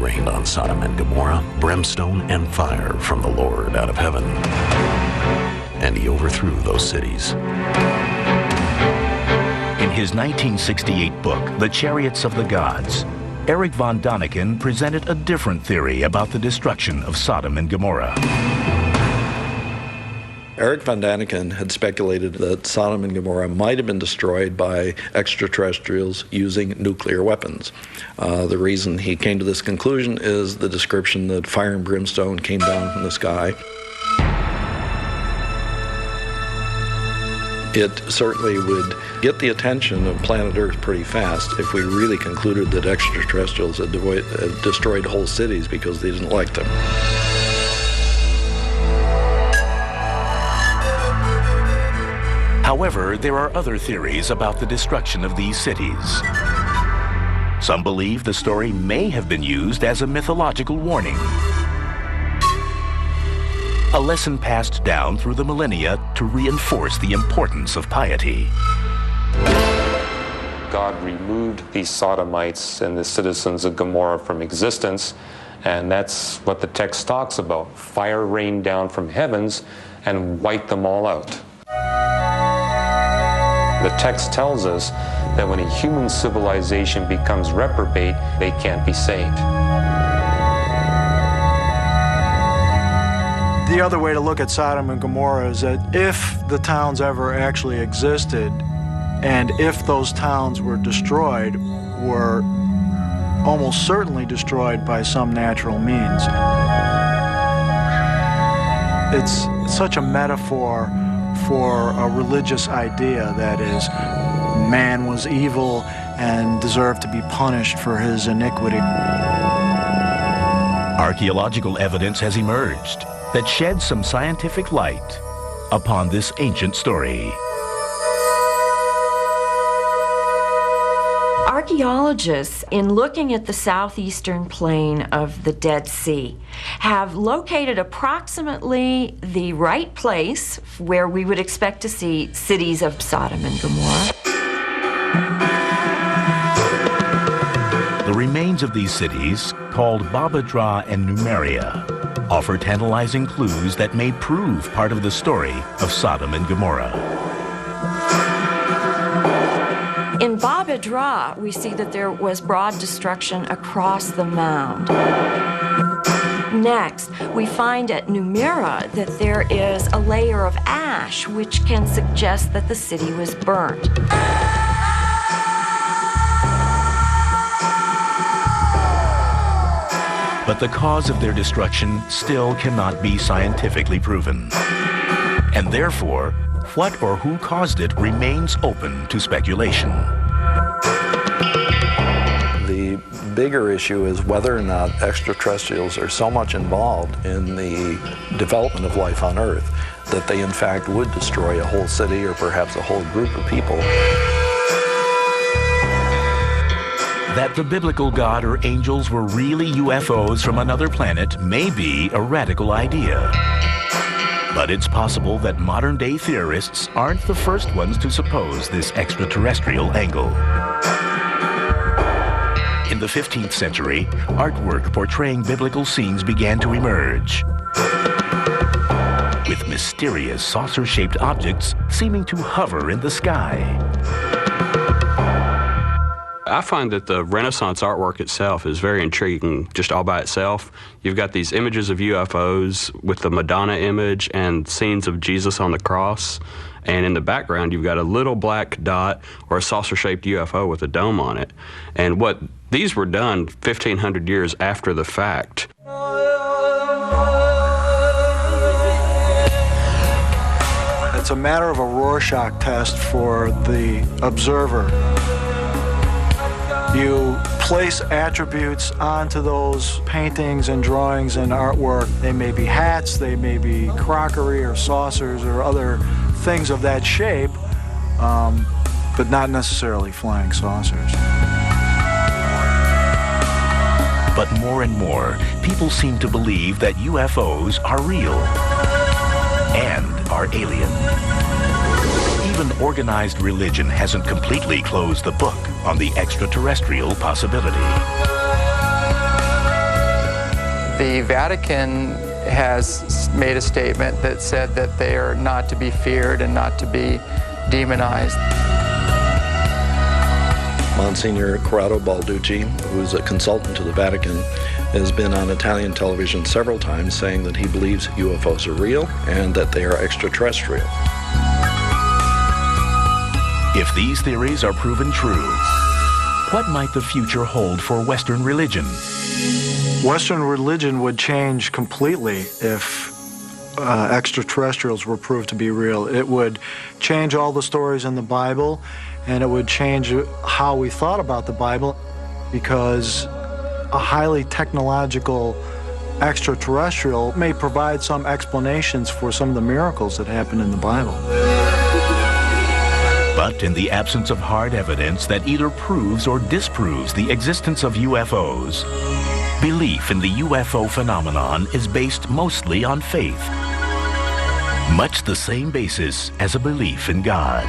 rained on Sodom and Gomorrah brimstone and fire from the Lord out of heaven. And he overthrew those cities. In his 1968 book, The Chariots of the Gods, Eric von Daniken presented a different theory about the destruction of Sodom and Gomorrah. Eric von Daniken had speculated that Sodom and Gomorrah might have been destroyed by extraterrestrials using nuclear weapons. The reason he came to this conclusion is the description that fire and brimstone came down from the sky. It certainly would get the attention of planet Earth pretty fast if we really concluded that extraterrestrials had destroyed whole cities because they didn't like them. However, there are other theories about the destruction of these cities. Some believe the story may have been used as a mythological warning, a lesson passed down through the millennia to reinforce the importance of piety. God removed these Sodomites and the citizens of Gomorrah from existence, and that's what the text talks about. Fire rained down from heavens and wiped them all out. The text tells us that when a human civilization becomes reprobate, they can't be saved. The other way to look at Sodom and Gomorrah is that if the towns ever actually existed, and if those towns were destroyed, were almost certainly destroyed by some natural means. It's such a metaphor for a religious idea, that is, man was evil and deserved to be punished for his iniquity. Archaeological evidence has emerged that sheds some scientific light upon this ancient story. Archaeologists, in looking at the southeastern plain of the Dead Sea, have located approximately the right place where we would expect to see cities of Sodom and Gomorrah. The remains of these cities, called Babadra and Numeria, offer tantalizing clues that may prove part of the story of Sodom and Gomorrah. In Babadra, we see that there was broad destruction across the mound. Next, we find at Numeria that there is a layer of ash, which can suggest that the city was burnt. But the cause of their destruction still cannot be scientifically proven. And therefore, what or who caused it remains open to speculation. The bigger issue is whether or not extraterrestrials are so much involved in the development of life on Earth that they in fact would destroy a whole city or perhaps a whole group of people. That the biblical God or angels were really UFOs from another planet may be a radical idea. But it's possible that modern-day theorists aren't the first ones to suppose this extraterrestrial angle. In the 15th century, artwork portraying biblical scenes began to emerge, with mysterious saucer-shaped objects seeming to hover in the sky. I find that the Renaissance artwork itself is very intriguing just all by itself. You've got these images of UFOs with the Madonna image and scenes of Jesus on the cross. And in the background, you've got a little black dot or a saucer-shaped UFO with a dome on it. And what these were done 1,500 years after the fact. It's a matter of a Rorschach test for the observer. You place attributes onto those paintings and drawings and artwork. They may be hats, they may be crockery or saucers or other things of that shape, but not necessarily flying saucers. But more and more, people seem to believe that UFOs are real and are alien. Even organized religion hasn't completely closed the book on the extraterrestrial possibility. The Vatican has made a statement that said that they are not to be feared and not to be demonized. Monsignor Corrado Balducci, who's a consultant to the Vatican, has been on Italian television several times saying that he believes UFOs are real and that they are extraterrestrial. If these theories are proven true, what might the future hold for Western religion? Western religion would change completely if extraterrestrials were proved to be real. It would change all the stories in the Bible, and it would change how we thought about the Bible, because a highly technological extraterrestrial may provide some explanations for some of the miracles that happen in the Bible. But in the absence of hard evidence that either proves or disproves the existence of UFOs, belief in the UFO phenomenon is based mostly on faith, much the same basis as a belief in God.